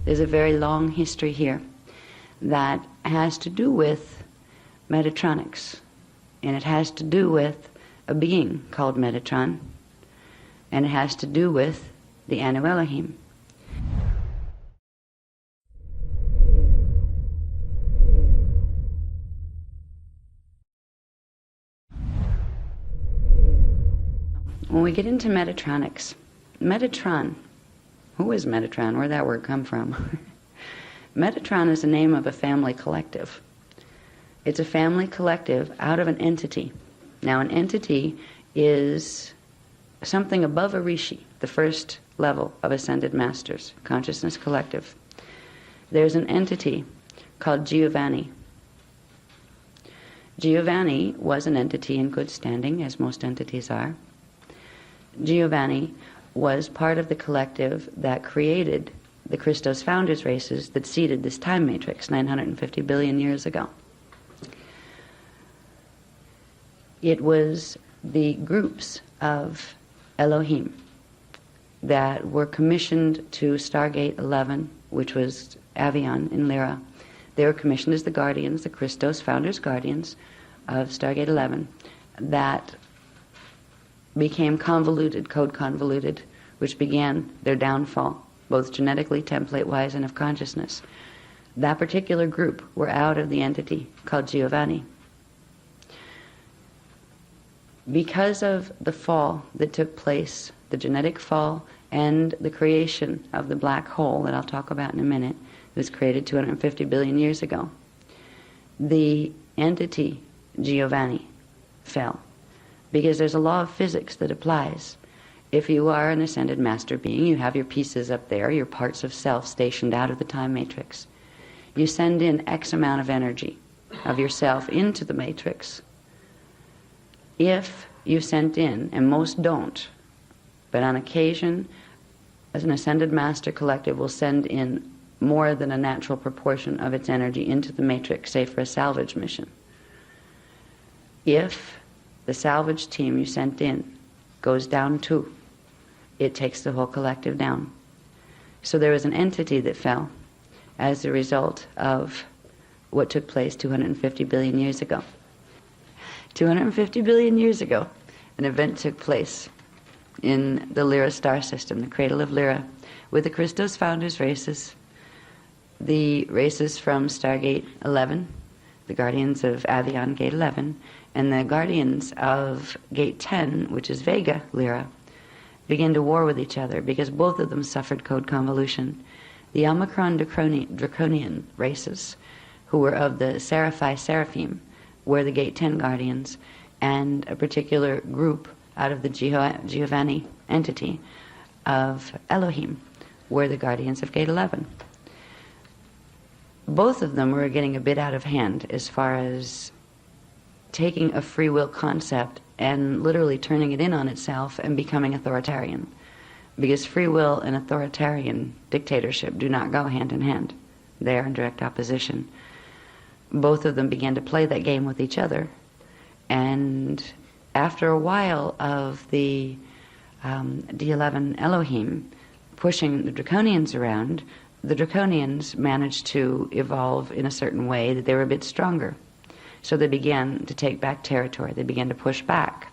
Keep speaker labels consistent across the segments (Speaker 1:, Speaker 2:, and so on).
Speaker 1: There's a very long history here that has to do with Metatronics, and it has to do with a being called Metatron, and it has to do with the Anu Elohim. When we get into Metatronics, Metatron, who is Metatron? Where'd that word come from? Metatron is the name of a family collective. It's a family collective out of an entity. Now, an entity is something above a rishi, the first level of ascended masters, consciousness collective. There's an entity called Giovanni. Giovanni was an entity in good standing, as most entities are. Giovanni was part of the collective that created the Christos founders races that seeded this time matrix 950 billion years ago. It was the groups of Elohim that were commissioned to Stargate 11, which was Avion in Lyra. They were commissioned as the guardians, the Christos founders guardians of Stargate 11, that became convoluted, code convoluted, which began their downfall, both genetically, template-wise, and of consciousness. That particular group were out of the entity called Giovanni. Because of the fall that took place, the genetic fall and the creation of the black hole that I'll talk about in a minute, it was created 250 billion years ago, the entity Giovanni fell. Because there's a law of physics that applies. If you are an ascended master being, you have your pieces up there, your parts of self stationed out of the time matrix. You send in X amount of energy of yourself into the matrix. If you sent in, and most don't, but on occasion, as an ascended master collective will send in more than a natural proportion of its energy into the matrix, say for a salvage mission. If the salvage team you sent in goes down too, it takes the whole collective down. So there was an entity that fell as a result of what took place 250 billion years ago. 250 billion years ago, an event took place in the Lyra star system, the cradle of Lyra, with the Christos founders races, the races from Stargate 11, the guardians of Avion Gate 11, and the guardians of Gate 10, which is Vega Lyra, began to war with each other because both of them suffered code convolution. The Omicron Draconian races, who were of the Seraphi Seraphim, were the Gate 10 guardians, and a particular group out of the Giovanni entity of Elohim were the guardians of Gate 11. Both of them were getting a bit out of hand as far as taking a free will concept and literally turning it in on itself and becoming authoritarian. Because free will and authoritarian dictatorship do not go hand in hand. They are in direct opposition. Both of them began to play that game with each other. And after a while of the D11 Elohim pushing the Draconians around, the Draconians managed to evolve in a certain way that they were a bit stronger. So they began to take back territory. They began to push back.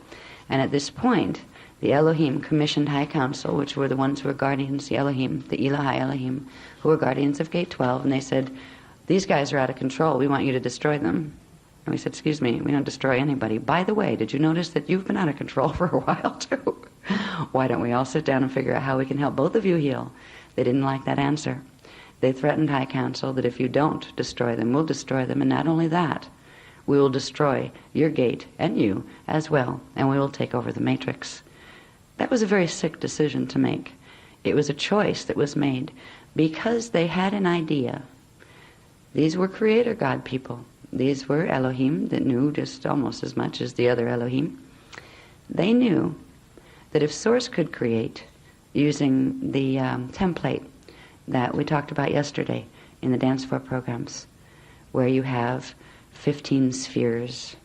Speaker 1: And at this point, the Elohim commissioned High Council, which were the ones who were guardians, the Elohim, the Elohai Elohim, who were guardians of Gate 12, and they said, these guys are out of control. We want you to destroy them. And we said, excuse me, we don't destroy anybody. By the way, did you notice that you've been out of control for a while too? Why don't we all sit down and figure out how we can help both of you heal? They didn't like that answer. They threatened High Council that if you don't destroy them, we'll destroy them, and not only that, we will destroy your gate and you as well, and we will take over the matrix. That was a very sick decision to make. It was a choice that was made because they had an idea. These were creator God people. These were Elohim that knew just almost as much as the other Elohim. They knew that if Source could create using the template that we talked about yesterday in the Dance For programs, where you have 15 spheres.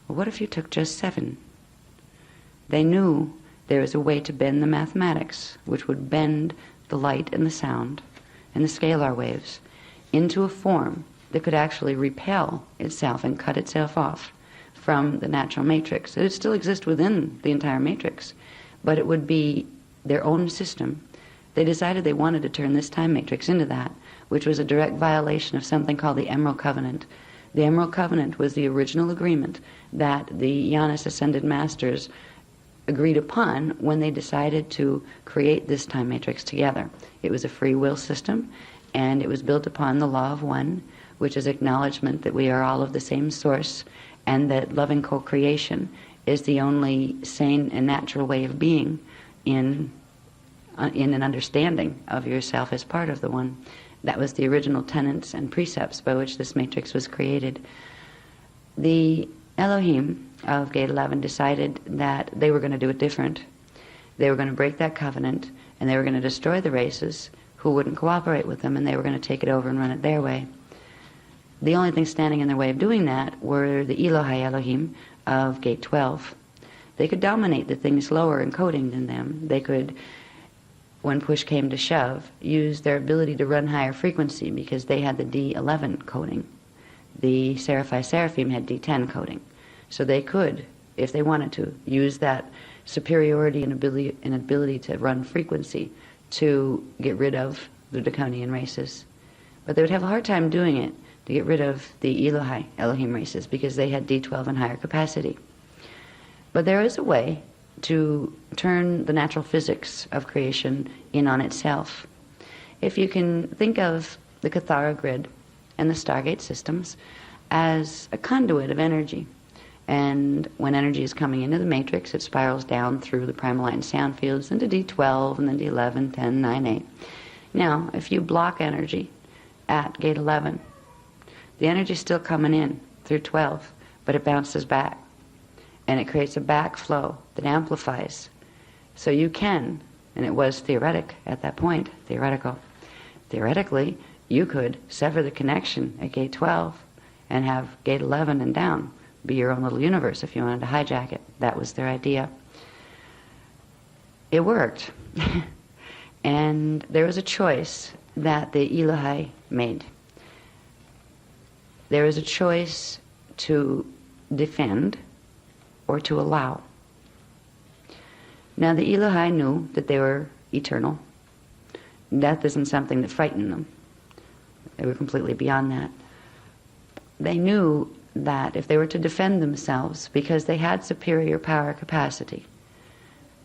Speaker 1: Well, what if you took just 7? They knew there was a way to bend the mathematics, which would bend the light and the sound, and the scalar waves into a form that could actually repel itself and cut itself off from the natural matrix. It would still exist within the entire matrix, but it would be their own system. They decided they wanted to turn this time matrix into that, which was a direct violation of something called the Emerald Covenant. The Emerald Covenant was the original agreement that the Janus Ascended Masters agreed upon when they decided to create this time matrix together. It was a free will system, and it was built upon the law of one, which is acknowledgement that we are all of the same source, and that loving co-creation is the only sane and natural way of being in an understanding of yourself as part of the one. That was the original tenets and precepts by which this matrix was created. The Elohim of Gate 11 decided that they were going to do it different. They were going to break that covenant, and they were going to destroy the races who wouldn't cooperate with them, and they were going to take it over and run it their way. The only thing standing in their way of doing that were the Elohai Elohim of Gate 12. They could dominate the things lower in coding than them. They could, when push came to shove, use their ability to run higher frequency because they had the D11 coding. The Seraphai Seraphim had D10 coding. So they could, if they wanted to, use that superiority and ability to run frequency to get rid of the draconian races. But they would have a hard time doing it to get rid of the Elohai Elohim races because they had D12 and higher capacity. But there is a way to turn the natural physics of creation in on itself. If you can think of the Cathara grid and the Stargate systems as a conduit of energy, and when energy is coming into the matrix, it spirals down through the primal light and sound fields into D12 and then D11, 10, 9, 8. Now, if you block energy at Gate 11, the energy is still coming in through 12, but it bounces back. And it creates a backflow that amplifies. So you can, and it was theoretic at that point, theoretically, you could sever the connection at Gate 12 and have Gate 11 and down be your own little universe if you wanted to hijack it. That was their idea. It worked. And there was a choice that the Elohai made. There was a choice to defend or to allow. Now the Elohai knew that they were eternal. Death isn't something that frightened them. They were completely beyond that. They knew that if they were to defend themselves, because they had superior power capacity,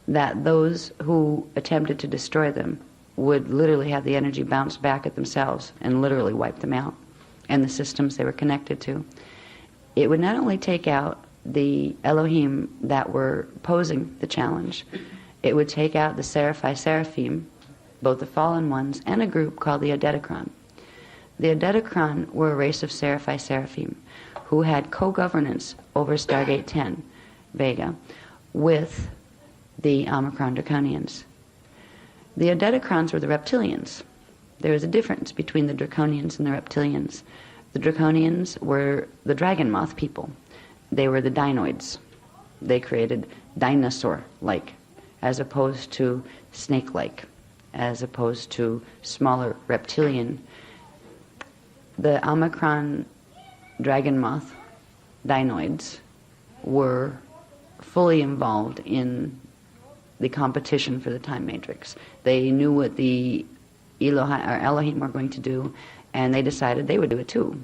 Speaker 1: that those who attempted to destroy them would literally have the energy bounce back at themselves and literally wipe them out and the systems they were connected to. It would not only take out the Elohim that were posing the challenge, it would take out the Seraphai Seraphim, both the fallen ones, and a group called the Odedikron. The Odedikron were a race of Seraphai Seraphim who had co-governance over Stargate 10, Vega, with the Omicron Draconians. The Odedikrons were the reptilians. There was a difference between the Draconians and the reptilians. The Draconians were the dragon moth people. They were the dinoids. They created dinosaur-like, as opposed to snake-like, as opposed to smaller reptilian. The Omicron dragon moth dinoids were fully involved in the competition for the time matrix. They knew what the Elohim were going to do, and they decided they would do it too.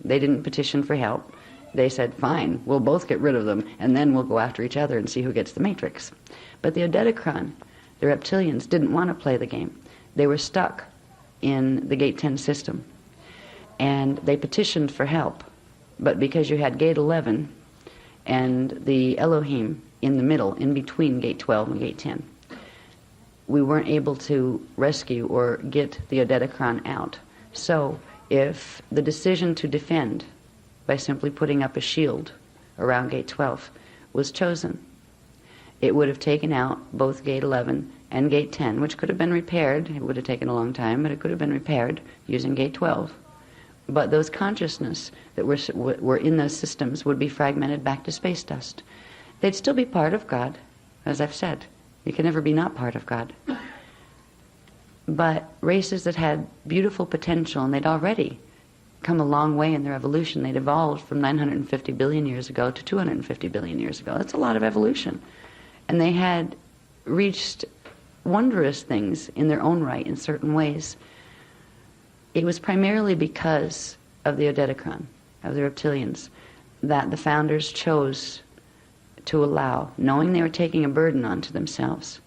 Speaker 1: They didn't petition for help. They said, fine, we'll both get rid of them, and then we'll go after each other and see who gets the matrix. But the Odedikron, the reptilians, didn't want to play the game. They were stuck in the Gate 10 system, and they petitioned for help. But because you had Gate 11 and the Elohim in the middle, in between Gate 12 and Gate 10, we weren't able to rescue or get the Odedikron out. So if the decision to defend by simply putting up a shield around Gate 12 was chosen, it would have taken out both Gate 11 and Gate 10, which could have been repaired. It would have taken a long time, but it could have been repaired using Gate 12. But those consciousness that were in those systems would be fragmented back to space dust. They'd still be part of God, as I've said. You can never be not part of God. but races that had beautiful potential, and they'd already come a long way in their evolution. They'd evolved from 950 billion years ago to 250 billion years ago. That's a lot of evolution. And they had reached wondrous things in their own right in certain ways. It was primarily because of the Odedicron, of the reptilians, that the founders chose to allow, knowing they were taking a burden onto themselves.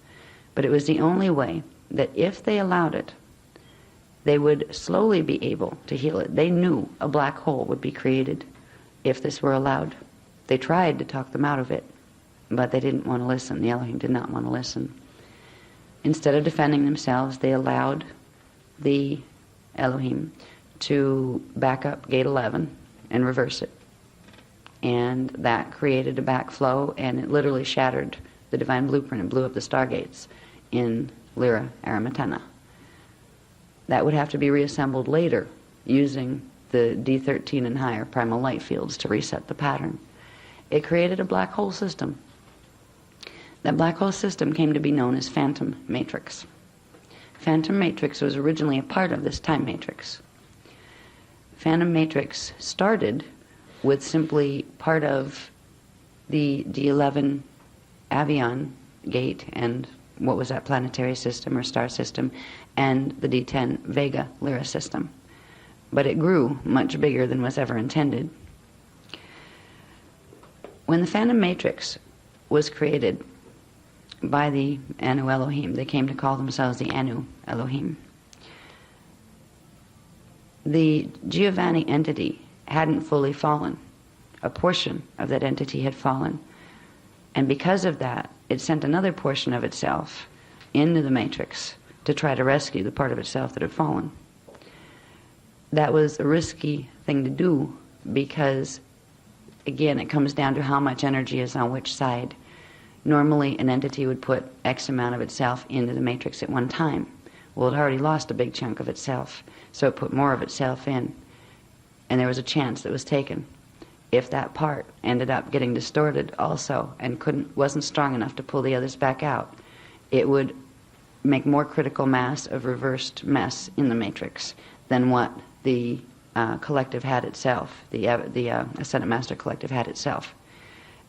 Speaker 1: But it was the only way that if they allowed it, they would slowly be able to heal it. They knew a black hole would be created if this were allowed. They tried to talk them out of it, but they didn't want to listen. The Elohim did not want to listen. Instead of defending themselves, they allowed the Elohim to back up gate 11 and reverse it. And that created a backflow, and it literally shattered the divine blueprint and blew up the stargates in Lyra Aramitena. That would have to be reassembled later using the D13 and higher primal light fields to reset the pattern. It created a black hole system. That black hole system came to be known as phantom matrix. Phantom matrix was originally a part of this time matrix. Phantom matrix started with simply part of the D11 Avion gate and what was that planetary system or star system, and the D10 Vega Lyra system. But it grew much bigger than was ever intended. When the Phantom Matrix was created by the Anu Elohim, they came to call themselves the Anu Elohim. The Giovanni entity hadn't fully fallen. A portion of that entity had fallen. And because of that, it sent another portion of itself into the matrix to try to rescue the part of itself that had fallen. That was a risky thing to do because, again, it comes down to how much energy is on which side. Normally, an entity would put X amount of itself into the matrix at one time. Well, it already lost a big chunk of itself, so it put more of itself in. And there was a chance that was taken. If that part ended up getting distorted also and wasn't strong enough to pull the others back out, it would make more critical mass of reversed mess in the matrix than what the collective had itself, the Ascended Master Collective had itself.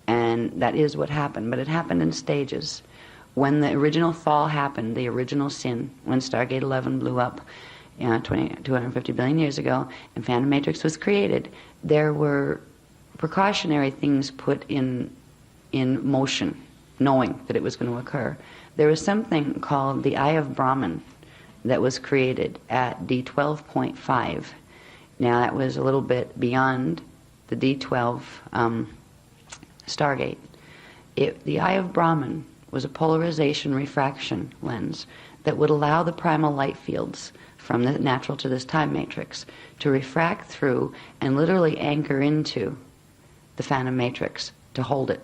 Speaker 1: And that is what happened, but it happened in stages. When the original fall happened, the original sin, when Stargate 11 blew up 250 billion years ago and Phantom Matrix was created, there were precautionary things put in motion, knowing that it was going to occur. There was something called the Eye of Brahman that was created at D12.5. Now that was a little bit beyond the D12 Stargate. The Eye of Brahman was a polarization refraction lens that would allow the primal light fields from the natural to this time matrix to refract through and literally anchor into the Phantom Matrix, to hold it,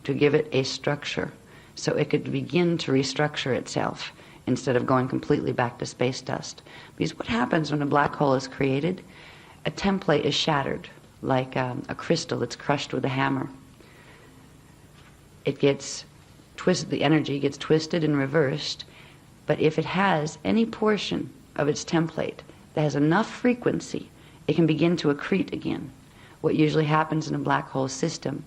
Speaker 1: to give it a structure so it could begin to restructure itself instead of going completely back to space dust. Because what happens when a black hole is created? A template is shattered like a crystal that's crushed with a hammer. It gets twisted, the energy gets twisted and reversed, but if it has any portion of its template that has enough frequency, it can begin to accrete again. What usually happens in a black hole system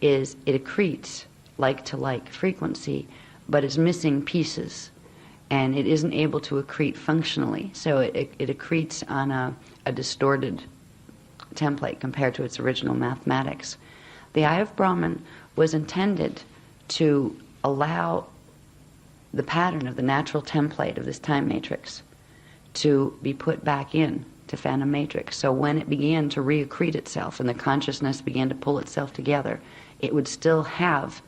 Speaker 1: is it accretes like to like frequency, but it's missing pieces, and it isn't able to accrete functionally. So it accretes on a distorted template compared to its original mathematics. The Eye of Brahman was intended to allow the pattern of the natural template of this time matrix to be put back in to Phantom Matrix. So when it began to reaccrete itself and the consciousness began to pull itself together, it would still have,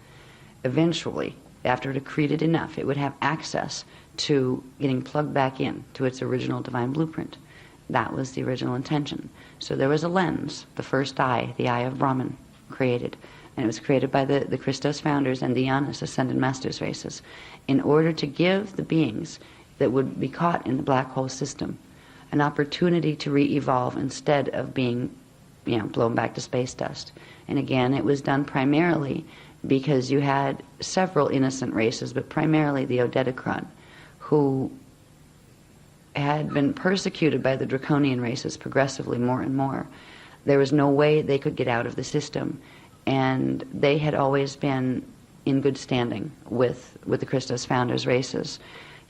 Speaker 1: eventually, after it accreted enough, it would have access to getting plugged back in to its original divine blueprint. That was the original intention. So there was a lens, the first eye, the Eye of Brahman, created. And it was created by the Christos founders and the Janus Ascended Masters races in order to give the beings that would be caught in the black hole system an opportunity to re-evolve instead of being, blown back to space dust. And again, it was done primarily because you had several innocent races, but primarily the Odedicron, who had been persecuted by the draconian races progressively more and more. There was no way they could get out of the system, and they had always been in good standing with the Christos founders' races.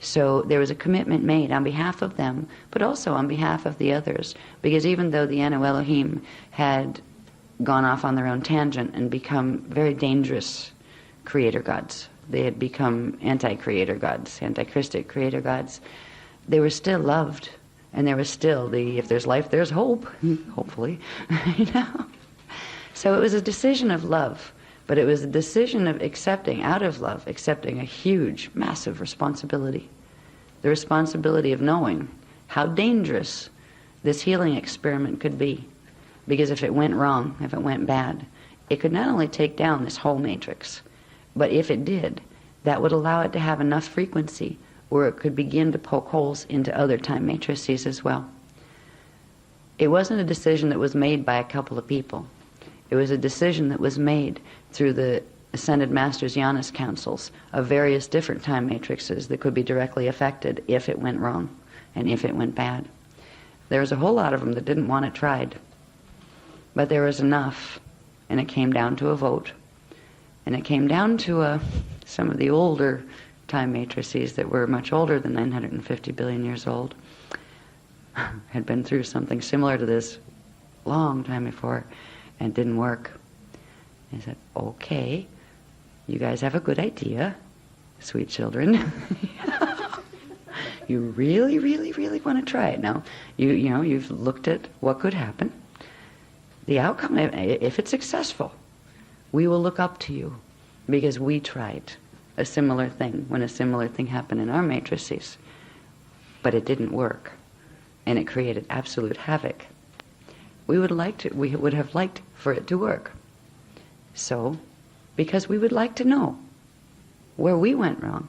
Speaker 1: So there was a commitment made on behalf of them, but also on behalf of the others, because even though the Anu Elohim had gone off on their own tangent and become very dangerous creator gods, they had become anti-creator gods, anti-Christic creator gods, they were still loved, and there was still if there's life, there's hope, hopefully, you know. So it was a decision of love, but it was a decision of accepting, out of love, accepting a huge, massive responsibility. The responsibility of knowing how dangerous this healing experiment could be. Because if it went wrong, if it went bad, it could not only take down this whole matrix, but if it did, that would allow it to have enough frequency where it could begin to poke holes into other time matrices as well. It wasn't a decision that was made by a couple of people. It was a decision that was made through the Ascended Masters' Janus councils of various different time matrices that could be directly affected if it went wrong and if it went bad. There was a whole lot of them that didn't want it tried. But there was enough, and it came down to a vote. And it came down to some of the older time matrices that were much older than 950 billion years old, had been through something similar to this long time before, and didn't work. I said, okay, you guys have a good idea, sweet children. You really, really, really want to try it now. You know, you've looked at what could happen. The outcome, if it's successful, we will look up to you because we tried a similar thing when a similar thing happened in our matrices, but it didn't work, and it created absolute havoc. We would have liked for it to work. So, because we would like to know where we went wrong,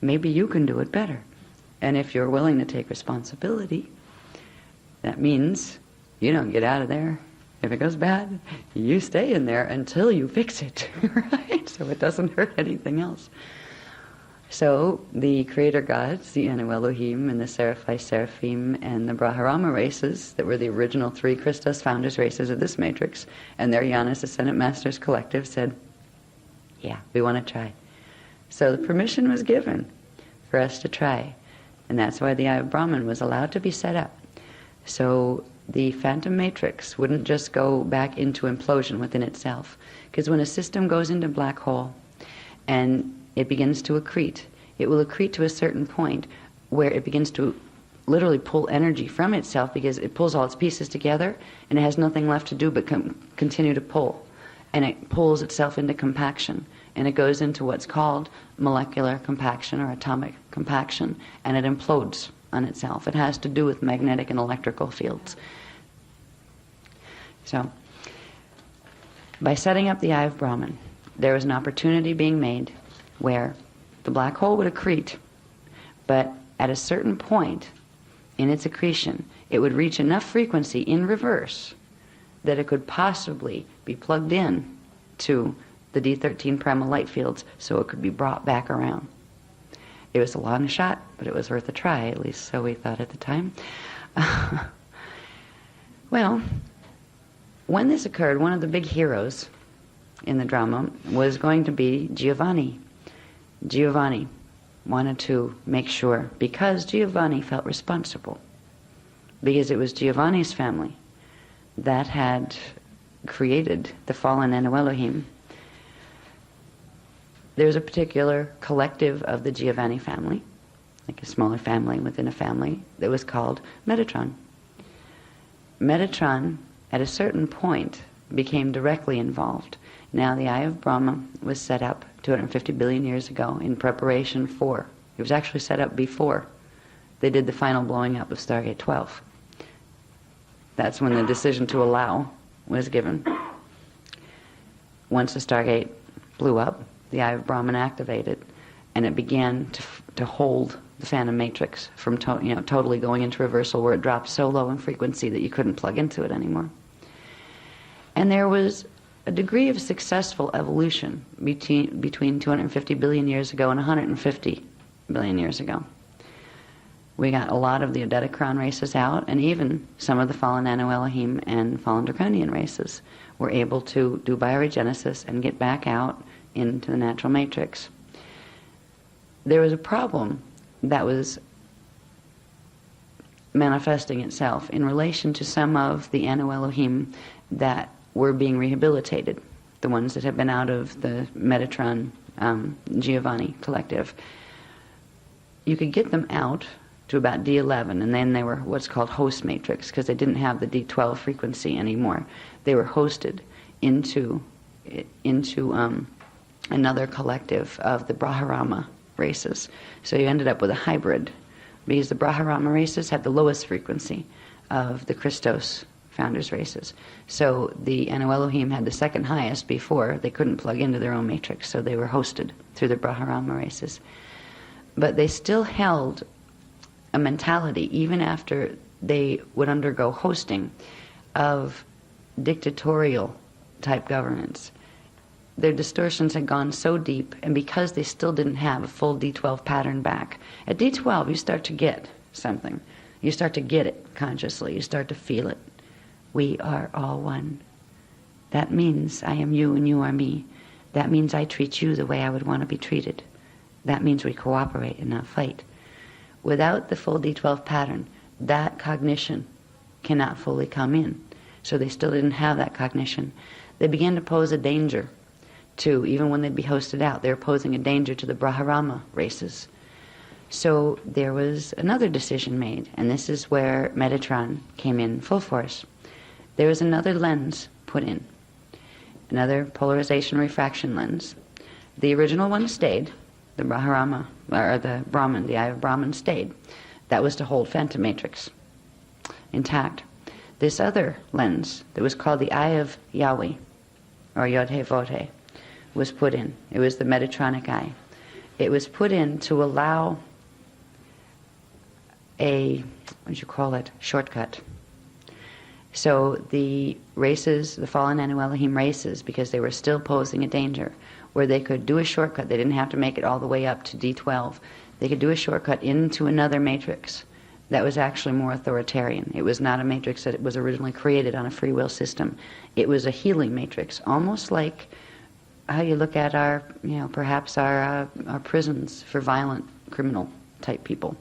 Speaker 1: maybe you can do it better. And if you're willing to take responsibility, that means you don't get out of there. If it goes bad, you stay in there until you fix it, right? So it doesn't hurt anything else. So the creator gods, the Anu Elohim and the Seraphai Seraphim and the Brahmarama races that were the original three Christos founders races of this matrix, and their Janus Ascendant Masters Collective said, yeah, we want to try. So the permission was given for us to try. And that's why the Eye of Brahman was allowed to be set up. So the phantom matrix wouldn't just go back into implosion within itself. Because when a system goes into black hole and it begins to accrete, it will accrete to a certain point where it begins to literally pull energy from itself, because it pulls all its pieces together and it has nothing left to do but continue to pull. And it pulls itself into compaction. And it goes into what's called molecular compaction or atomic compaction, and it implodes on itself. It has to do with magnetic and electrical fields. So, by setting up the Eye of Brahman, there was an opportunity being made where the black hole would accrete, but at a certain point in its accretion, it would reach enough frequency in reverse that it could possibly be plugged in to the D13 primal light fields so it could be brought back around. It was a long shot, but it was worth a try, at least so we thought at the time. Well, when this occurred, one of the big heroes in the drama was going to be Giovanni. Giovanni wanted to make sure, because Giovanni felt responsible, because it was Giovanni's family that had created the fallen Anu Elohim. There's a particular collective of the Giovanni family, like a smaller family within a family, that was called Metatron. Metatron, at a certain point, became directly involved. Now the Eye of Brahma was set up 250 billion years ago in preparation for, it was actually set up before they did the final blowing up of Stargate 12. That's when the decision to allow was given. Once the Stargate blew up, the Eye of Brahman activated, and it began to hold the phantom matrix from totally going into reversal, where it dropped so low in frequency that you couldn't plug into it anymore. And there was a degree of successful evolution between 250 billion years ago and 150 billion years ago. We got a lot of the Odetocron races out, and even some of the fallen Anu Elohim and fallen Draconian races were able to do bioregenesis and get back out into the natural matrix. There was a problem that was manifesting itself in relation to some of the Anu Elohim that were being rehabilitated, the ones that had been out of the Metatron Giovanni collective. You could get them out to about D11, and then they were what's called host matrix, because they didn't have the D12 frequency anymore. They were hosted into another collective of the Brahmarama races. So you ended up with a hybrid, because the Brahmarama races had the lowest frequency of the Christos founders races. So the Anu Elohim had the second highest before. They couldn't plug into their own matrix, so they were hosted through the Brahmarama races. But they still held a mentality, even after they would undergo hosting, of dictatorial type governance. Their distortions had gone so deep, and because they still didn't have a full D12 pattern back. At D12, you start to get something. You start to get it consciously. You start to feel it. We are all one. That means I am you and you are me. That means I treat you the way I would want to be treated. That means we cooperate and not fight. Without the full D12 pattern, that cognition cannot fully come in. So they still didn't have that cognition. They began to pose a danger to, even when they'd be hosted out, they were posing a danger to the Brahmarama races. So there was another decision made, and this is where Metatron came in full force. There was another lens put in, another polarization refraction lens. The original one stayed, the Brahmarama, or the Brahman, the Eye of Brahman stayed. That was to hold Phantom Matrix intact. This other lens, that was called the Eye of Yahweh, or Yod-He-Vod-He, was put in. It was the Metatronic eye. It was put in to allow a, shortcut. So the races, the fallen Anu Elohim races, because they were still posing a danger, where they could do a shortcut, they didn't have to make it all the way up to D12, they could do a shortcut into another matrix that was actually more authoritarian. It was not a matrix that was originally created on a free will system. It was a healing matrix, almost like how you look at our, perhaps our prisons for violent criminal type people.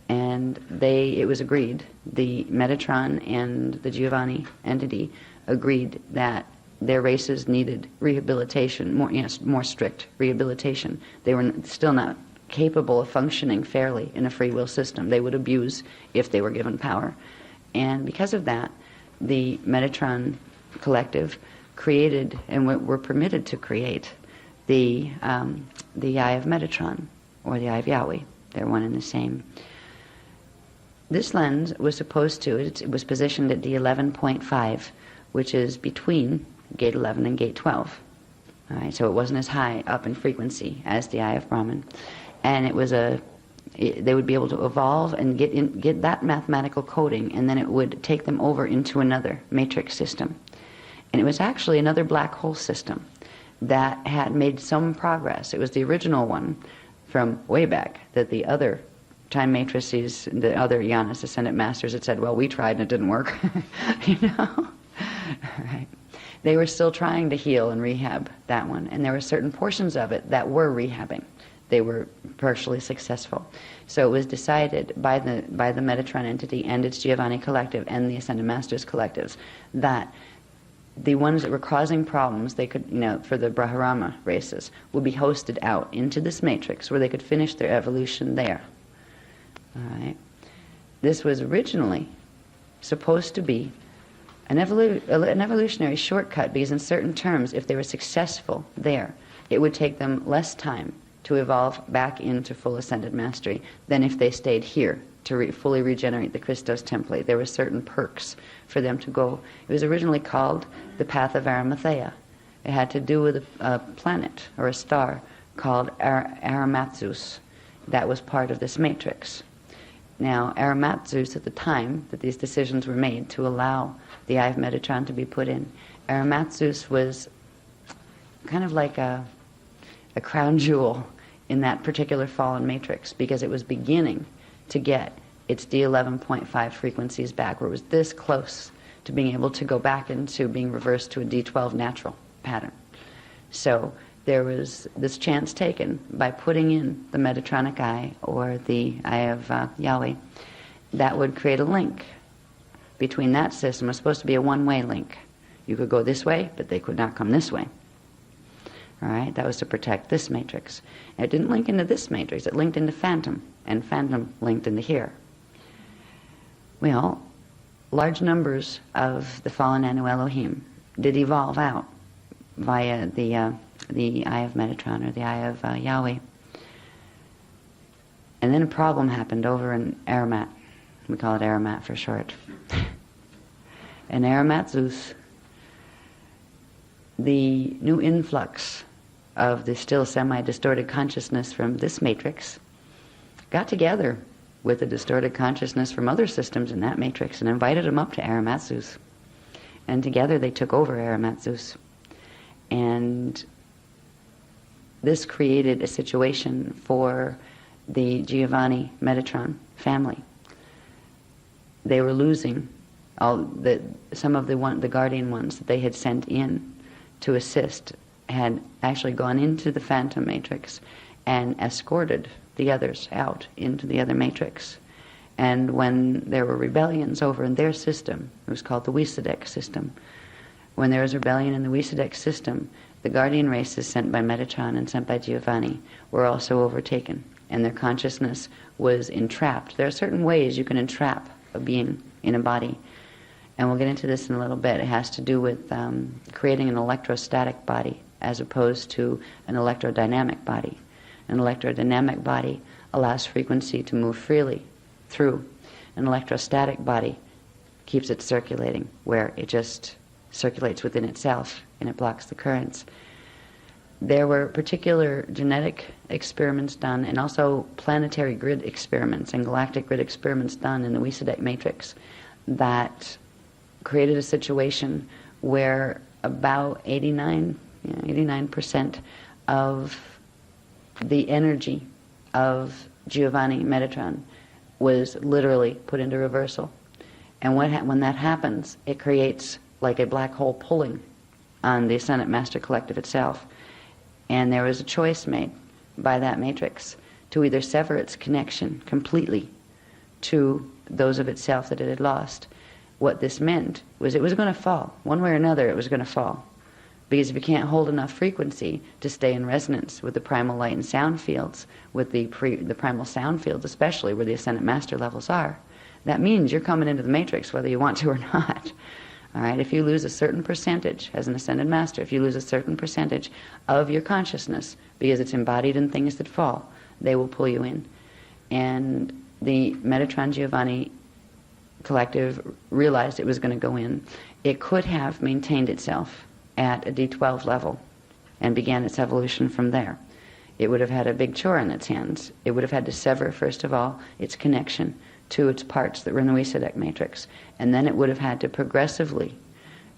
Speaker 1: And it was agreed, the Metatron and the Giovanni entity agreed that their races needed rehabilitation, more strict rehabilitation. They were still not capable of functioning fairly in a free will system. They would abuse if they were given power. And because of that, the Metatron collective created, and were permitted to create, the Eye of Metatron, or the Eye of Yahweh. They're one and the same. This lens was supposed to, it was positioned at D11.5, which is between gate 11 and gate 12. All right, so it wasn't as high up in frequency as the Eye of Brahman. And it was they would be able to evolve and get that mathematical coding, and then it would take them over into another matrix system. And it was actually another black hole system that had made some progress. It was the original one from way back that the other time matrices, the other Janus Ascendant Masters had said, well, we tried and it didn't work. Right. They were still trying to heal and rehab that one, and there were certain portions of it that were rehabbing. They were partially successful. So it was decided by the Metatron entity and its Giovanni collective and the Ascended Masters collectives that the ones that were causing problems, they could, for the Brahmarama races, would be hosted out into this matrix where they could finish their evolution there. All right. This was originally supposed to be an evolutionary shortcut, because in certain terms, if they were successful there, it would take them less time to evolve back into full ascended mastery than if they stayed here to fully regenerate the Christos template. There were certain perks for them to go. It was originally called the Path of Arimathea. It had to do with a planet or a star called Arimathzus that was part of this matrix. Now, Arimathzus, at the time that these decisions were made to allow the Eye of Metatron to be put in, Arimathzus was kind of like a crown jewel in that particular fallen matrix, because it was beginning to get its D11.5 frequencies back, where it was this close to being able to go back into being reversed to a D12 natural pattern. So there was this chance taken by putting in the Metatronic eye, or the eye of Yahweh, that would create a link between that system. It was supposed to be a one-way link. You could go this way, but they could not come this way. All right, that was to protect this matrix. And it didn't link into this matrix, it linked into Phantom, and Phantom linked into here. Well, large numbers of the fallen Anu Elohim did evolve out via the eye of Metatron, or the eye of Yahweh. And then a problem happened over in Aramat. We call it Aramat for short. In Aramat Zeus, the new influx of the still semi-distorted consciousness from this matrix got together with the distorted consciousness from other systems in that matrix and invited them up to Aramat Zeus. And together they took over Aramat Zeus. And this created a situation for the Giovanni Metatron family. They were losing some of the guardian ones that they had sent in to assist had actually gone into the Phantom matrix and escorted the others out into the other matrix. And when there were rebellions over in their system, it was called the Wisadek system, when there was rebellion in the Wisadek system, the guardian races sent by Metatron and sent by Giovanni were also overtaken, and their consciousness was entrapped. There are certain ways you can entrap a being in a body, and we'll get into this in a little bit. It has to do with creating an electrostatic body as opposed to an electrodynamic body. An electrodynamic body allows frequency to move freely through. An electrostatic body keeps it circulating, where it just circulates within itself and it blocks the currents. There were particular genetic experiments done, and also planetary grid experiments and galactic grid experiments done in the Wisadek matrix that created a situation where about 89% of the energy of Giovanni Metatron was literally put into reversal. And when that happens, it creates like a black hole pulling on the Ascended Master Collective itself. And there was a choice made by that matrix to either sever its connection completely to those of itself that it had lost. What this meant was it was going to fall. One way or another, it was going to fall. Because if you can't hold enough frequency to stay in resonance with the primal light and sound fields, with the primal sound fields, especially where the Ascended Master levels are, that means you're coming into the matrix whether you want to or not. All right, if you lose a certain percentage as an Ascended Master, if you lose a certain percentage of your consciousness because it's embodied in things that fall, they will pull you in. And the Metatron Giovanni Collective realized it was going to go in. It could have maintained itself at a D12 level and began its evolution from there. It would have had a big chore in its hands. It would have had to sever, first of all, its connection to its parts that were in the Wisadek matrix, and then it would have had to progressively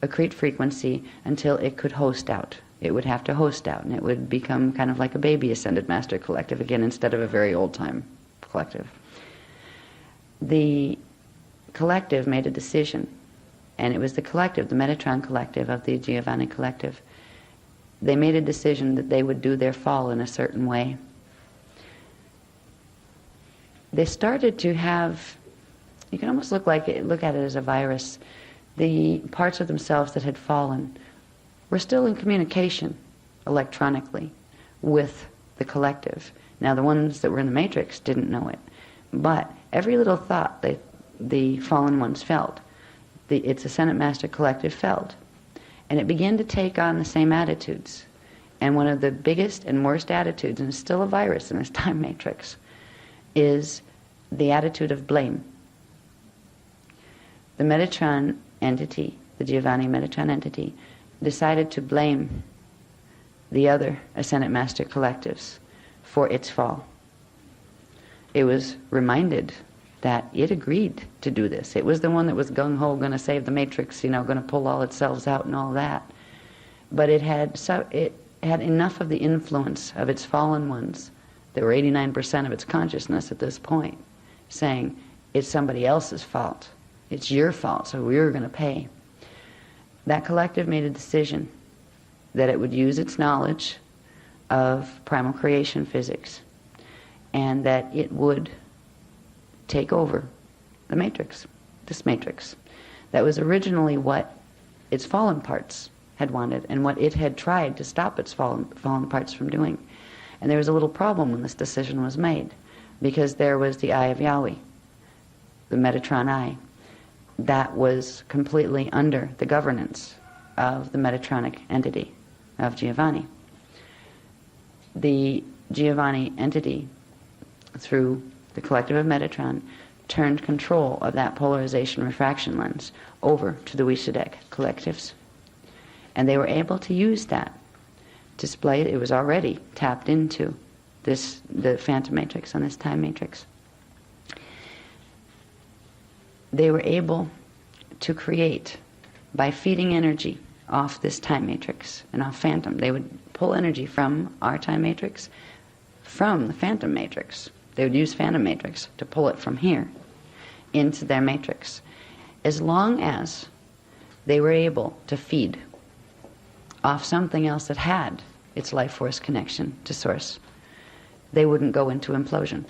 Speaker 1: accrete frequency until it could host out. It would have to host out, and it would become kind of like a baby Ascended Master Collective again, instead of a very old-time collective. The collective made a decision, and it was the collective, the Metatron Collective of the Giovanni Collective. They made a decision that they would do their fall in a certain way. They started to have, you can almost look at it as a virus. The parts of themselves that had fallen were still in communication electronically with the collective. Now the ones that were in the matrix didn't know it, but every little thought that the fallen ones felt, its Ascended Master Collective felt, and it began to take on the same attitudes. And one of the biggest and worst attitudes, and it's still a virus in this time matrix, is the attitude of blame. The Metatron entity, the Giovanni Metatron entity, decided to blame the other Ascended Master Collectives for its fall. It was reminded that it agreed to do this. It was the one that was gung-ho, going to save the matrix, going to pull all its cells out and all that. But it had enough of the influence of its fallen ones, that were 89% of its consciousness at this point, saying it's somebody else's fault. It's your fault, so we're going to pay. That collective made a decision that it would use its knowledge of primal creation physics and that it would take over the matrix, this matrix. That was originally what its fallen parts had wanted and what it had tried to stop its fallen parts from doing. And there was a little problem when this decision was made, because there was the eye of Yahweh, the Metatron eye, that was completely under the governance of the Metatronic entity of Giovanni. The Giovanni entity, through the collective of Metatron, turned control of that polarization refraction lens over to the Wisadek collectives. And they were able to use that to display it. It was already tapped into the phantom matrix on this time matrix. They were able to create, by feeding energy off this time matrix and off phantom, they would pull energy from our time matrix, from the phantom matrix. They would use phantom matrix to pull it from here into their matrix. As long as they were able to feed off something else that had its life force connection to source, they wouldn't go into implosion.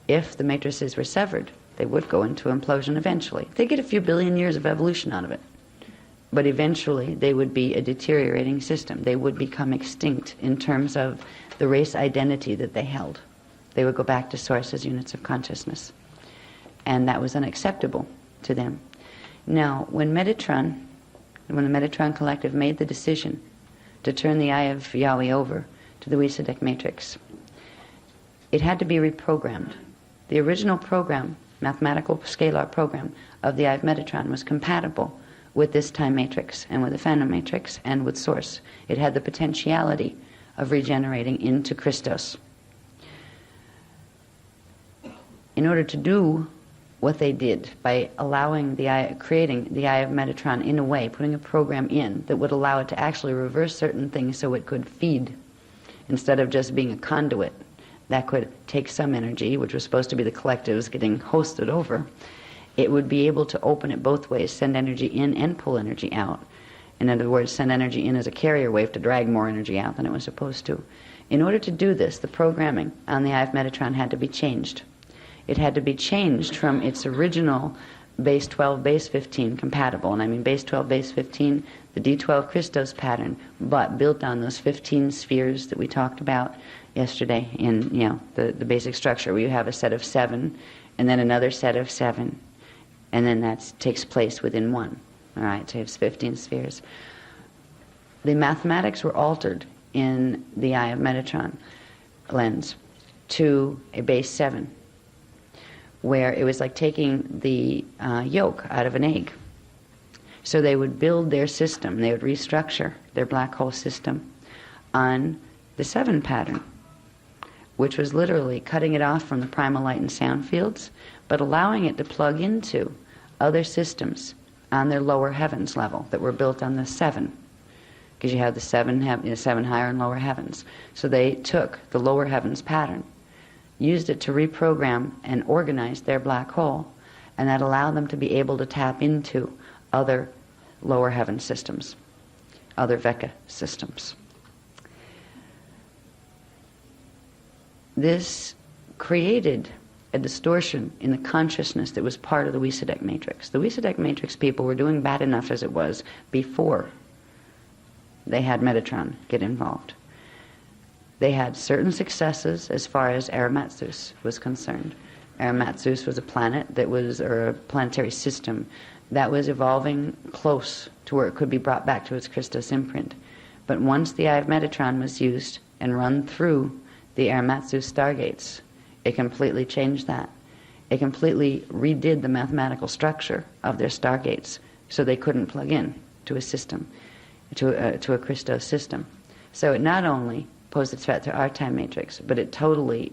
Speaker 1: If the matrices were severed, they would go into implosion eventually. They get a few billion years of evolution out of it. But eventually they would be a deteriorating system. They would become extinct in terms of the race identity that they held. They would go back to source as units of consciousness. And that was unacceptable to them. Now, when the Metatron Collective made the decision to turn the eye of Yahweh over to the Wisadek matrix, it had to be reprogrammed. The original program, mathematical scalar program of the eye of Metatron, was compatible with this time matrix and with the phantom matrix and with source. It had the potentiality of regenerating into Christos. In order to do what they did by allowing the eye, creating the eye of Metatron in a way, putting a program in that would allow it to actually reverse certain things so it could feed instead of just being a conduit that could take some energy, which was supposed to be the collectives getting hosted over, it would be able to open it both ways, send energy in and pull energy out. In other words, send energy in as a carrier wave to drag more energy out than it was supposed to. In order to do this, the programming on the eye of Metatron had to be changed. It had to be changed from its original base 12, base 15 compatible, and I mean base 12, base 15, the D12 Christos pattern, but built on those 15 spheres that we talked about yesterday in the basic structure, where you have a set of 7 and then another set of 7, and then that takes place within one. All right, so you have 15 spheres. The mathematics were altered in the eye of Metatron lens to a base 7, where it was like taking the yolk out of an egg. So they would build their system, they would restructure their black hole system on the 7 pattern, which was literally cutting it off from the primal light and sound fields, but allowing it to plug into other systems on their lower heavens level that were built on the 7, because you have the 7 higher and lower heavens. So they took the lower heavens pattern, used it to reprogram and organize their black hole, and that allowed them to be able to tap into other lower heaven systems, other Veka systems. This created a distortion in the consciousness that was part of the Wisadek matrix. The Wisadek matrix people were doing bad enough as it was before they had Metatron get involved. They had certain successes as far as Aramatsus was concerned. Aramatsus was a planet that was, or a planetary system that was evolving close to where it could be brought back to its Christos imprint. But once the eye of Metatron was used and run through the Aramatsus stargates, it completely changed that. It completely redid the mathematical structure of their stargates so they couldn't plug in to a system, to a Christos system. So it not only posed a threat to our time matrix, but it totally,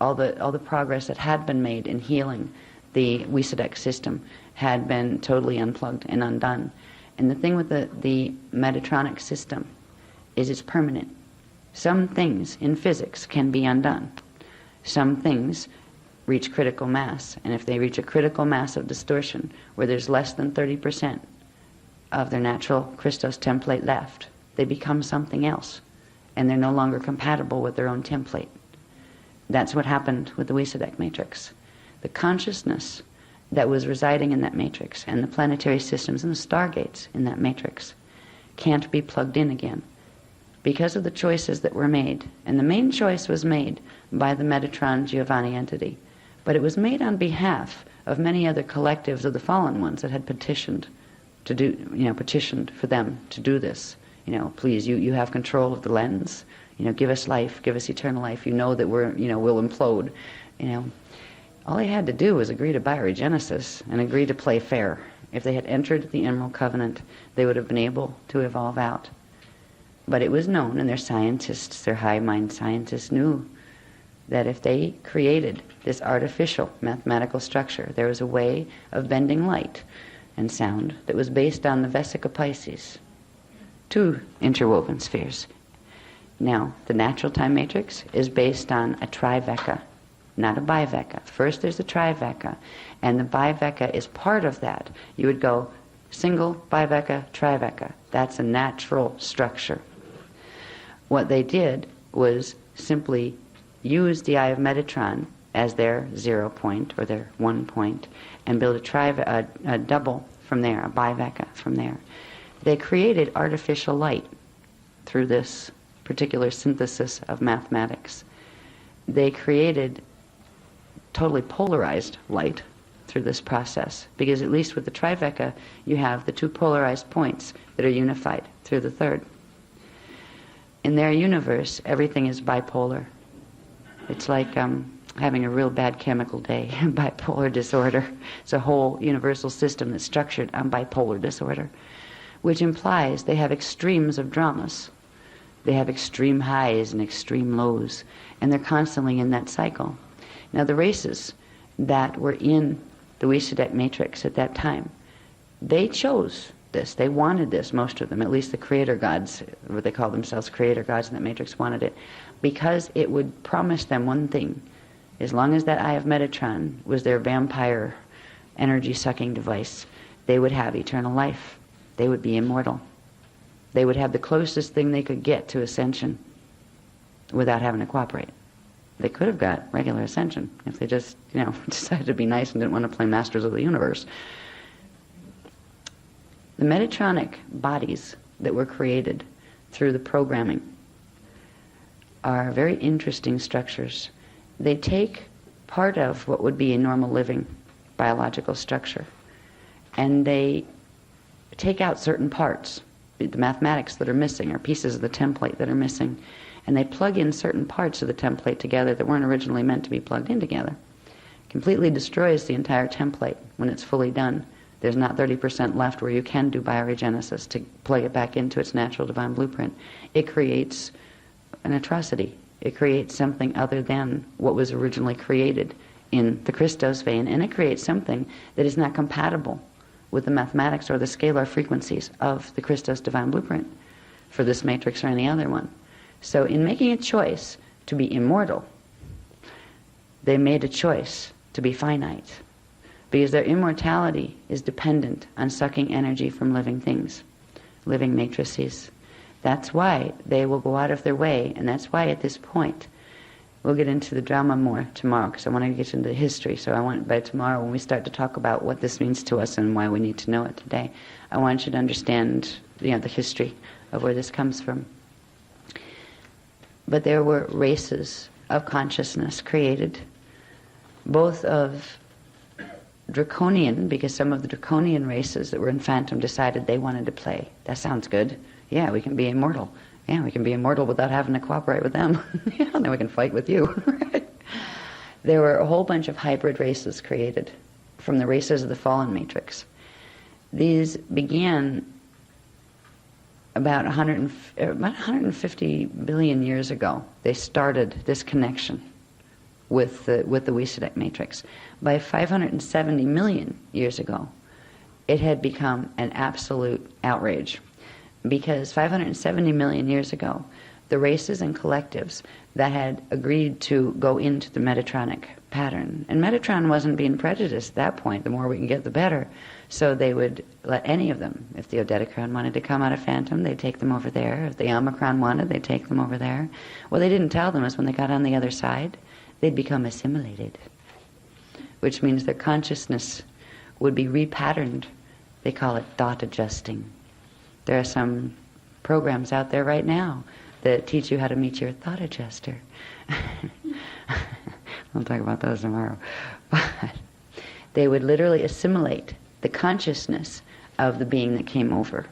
Speaker 1: all the progress that had been made in healing the Wisadek system had been totally unplugged and undone. And the thing with the Metatronic system is it's permanent. Some things in physics can be undone. Some things reach critical mass. And if they reach a critical mass of distortion, where there's less than 30% of their natural Christos template left, they become something else. And they're no longer compatible with their own template. That's what happened with the Wysadek matrix. The consciousness that was residing in that matrix, and the planetary systems and the stargates in that matrix, can't be plugged in again because of the choices that were made. And the main choice was made by the Metatron Giovanni entity, but it was made on behalf of many other collectives of the fallen ones that had petitioned to do, petitioned for them to do this. Please, you have control of the lens. Give us life, give us eternal life. You know that we'll implode. All they had to do was agree to bioregenesis and agree to play fair. If they had entered the Emerald Covenant, they would have been able to evolve out. But it was known, and their scientists, their high-mind scientists knew that if they created this artificial mathematical structure, there was a way of bending light and sound that was based on the Vesica Pisces, two interwoven spheres. Now, the natural time matrix is based on a triveka, not a biveka. First there's a triveka, and the biveka is part of that. You would go single, biveka, triveka. That's a natural structure. What they did was simply use the eye of Metatron as their 0 point or their 1 point, and build a double from there, a biveka from there. They created artificial light through this particular synthesis of mathematics. They created totally polarized light through this process, because at least with the triveka you have the two polarized points that are unified through the third. In their universe, everything is bipolar. It's like having a real bad chemical day, bipolar disorder. It's a whole universal system that's structured on bipolar disorder, which implies they have extremes of dramas. They have extreme highs and extreme lows, and they're constantly in that cycle. Now, the races that were in the Wysadek matrix at that time, they chose this. They wanted this, most of them, at least the creator gods, what they call themselves creator gods in that matrix, wanted it, because it would promise them one thing. As long as that eye of Metatron was their vampire energy-sucking device, they would have eternal life. They would be immortal. They would have the closest thing they could get to ascension without having to cooperate. They could have got regular ascension if they just, decided to be nice and didn't want to play Masters of the Universe. The Metatronic bodies that were created through the programming are very interesting structures. They take part of what would be a normal living biological structure, and they take out certain parts, the mathematics that are missing, or pieces of the template that are missing, and they plug in certain parts of the template together that weren't originally meant to be plugged in together. Completely destroys the entire template when it's fully done. There's not 30% left where you can do bioregenesis to plug it back into its natural divine blueprint. It creates an atrocity. It creates something other than what was originally created in the Christos vein, and it creates something that is not compatible with the mathematics or the scalar frequencies of the Christos divine blueprint for this matrix or any other one. So in making a choice to be immortal, they made a choice to be finite, because their immortality is dependent on sucking energy from living things, living matrices. That's why they will go out of their way, and that's why at this point, we'll get into the drama more tomorrow, because I want to get into the history. So I want, by tomorrow, when we start to talk about what this means to us and why we need to know it today, I want you to understand, the history of where this comes from. But there were races of consciousness created, both of draconian, because some of the draconian races that were in Phantom decided they wanted to play. That sounds good. Yeah, we can be immortal. Yeah, we can be immortal without having to cooperate with them. Yeah, then we can fight with you. There were a whole bunch of hybrid races created from the races of the fallen matrix. These began about 150 billion years ago. They started this connection with the Wysadek matrix. By 570 million years ago, it had become an absolute outrage, because 570 million years ago, the races and collectives that had agreed to go into the Metatronic pattern. And Metatron wasn't being prejudiced at that point. The more we can get, the better. So they would let any of them. If the Odetocron wanted to come out of Phantom, they'd take them over there. If the Omicron wanted, they'd take them over there. What they didn't tell them is when they got on the other side, they'd become assimilated, which means their consciousness would be repatterned. They call it dot adjusting. There are some programs out there right now that teach you how to meet your thought adjuster. We'll talk about those tomorrow. But they would literally assimilate the consciousness of the being that came over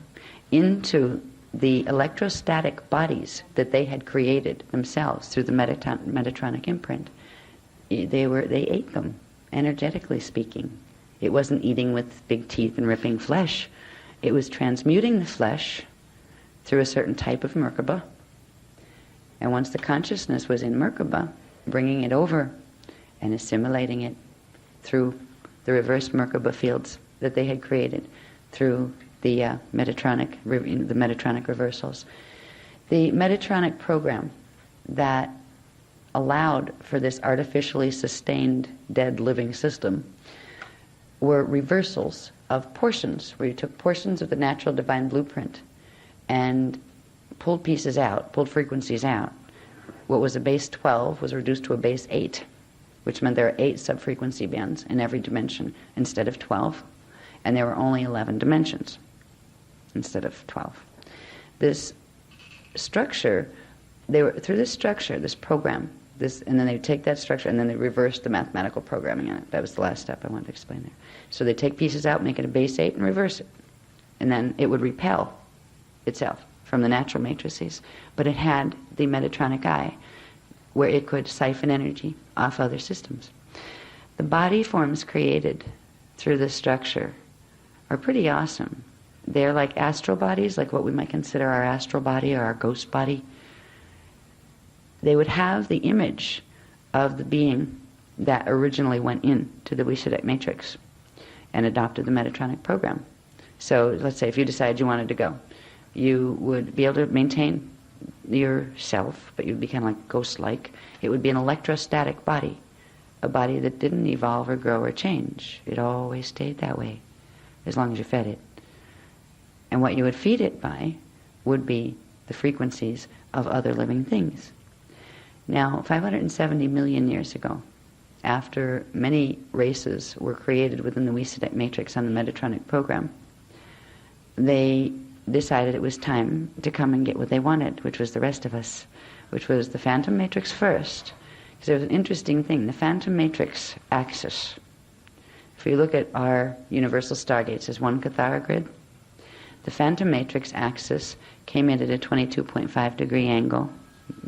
Speaker 1: into the electrostatic bodies that they had created themselves through the Metatronic imprint. They ate them, energetically speaking. It wasn't eating with big teeth and ripping flesh. It was transmuting the flesh through a certain type of Merkaba. And once the consciousness was in Merkaba, bringing it over and assimilating it through the reverse Merkaba fields that they had created through the Metatronic reversals. The Metatronic program that allowed for this artificially sustained dead living system were reversals of portions, where you took portions of the natural divine blueprint and pulled pieces out, pulled frequencies out. What was a base 12 was reduced to a base 8, which meant there are 8 sub-frequency bands in every dimension instead of 12, and there were only 11 dimensions instead of 12. This structure, through this structure, this program, and then they take that structure and then they reverse the mathematical programming in it. That was the last step I wanted to explain there. So they take pieces out, make it a base 8, and reverse it. And then it would repel itself from the natural matrices, but it had the Metatronic eye, where it could siphon energy off other systems. The body forms created through this structure are pretty awesome. They're like astral bodies, like what we might consider our astral body or our ghost body. They would have the image of the being that originally went into the Wisudite matrix and adopted the Metatronic program. So let's say if you decided you wanted to go, you would be able to maintain yourself, but you'd be kind of like ghost-like. It would be an electrostatic body, a body that didn't evolve or grow or change. It always stayed that way, as long as you fed it. And what you would feed it by would be the frequencies of other living things. Now, 570 million years ago, after many races were created within the Wisudite matrix on the Metatronic program, they decided it was time to come and get what they wanted, which was the rest of us, which was the Phantom Matrix first. Because there was an interesting thing. The Phantom Matrix axis, if we look at our universal stargates as one Cathara grid, the Phantom Matrix axis came in at a 22.5 degree angle.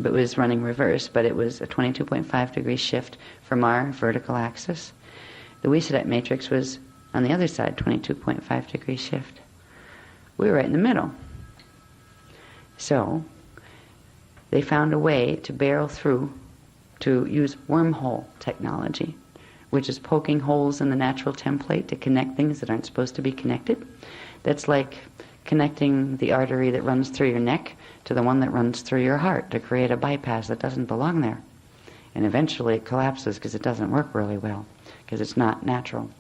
Speaker 1: It was running reverse, but it was a 22.5 degree shift from our vertical axis. The Wisudite matrix was on the other side, 22.5 degree shift. We were right in the middle. So they found a way to barrel through, to use wormhole technology, which is poking holes in the natural template to connect things that aren't supposed to be connected. That's like connecting the artery that runs through your neck to the one that runs through your heart to create a bypass that doesn't belong there. And eventually it collapses because it doesn't work really well, because it's not natural.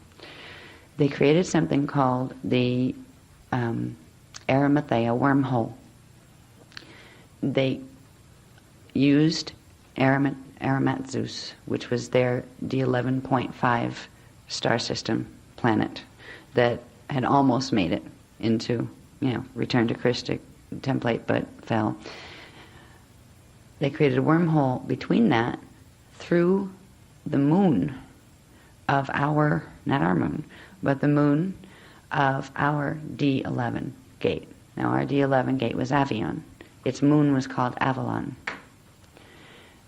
Speaker 1: They created something called the Arimathea wormhole. They used Arimatzus, which was their D11.5 star system planet that had almost made it into, return to Christic template, but fell. They created a wormhole between that through the moon of our, not our moon, but the moon of our D11 gate. Now our D11 gate was Avion. Its moon was called Avalon.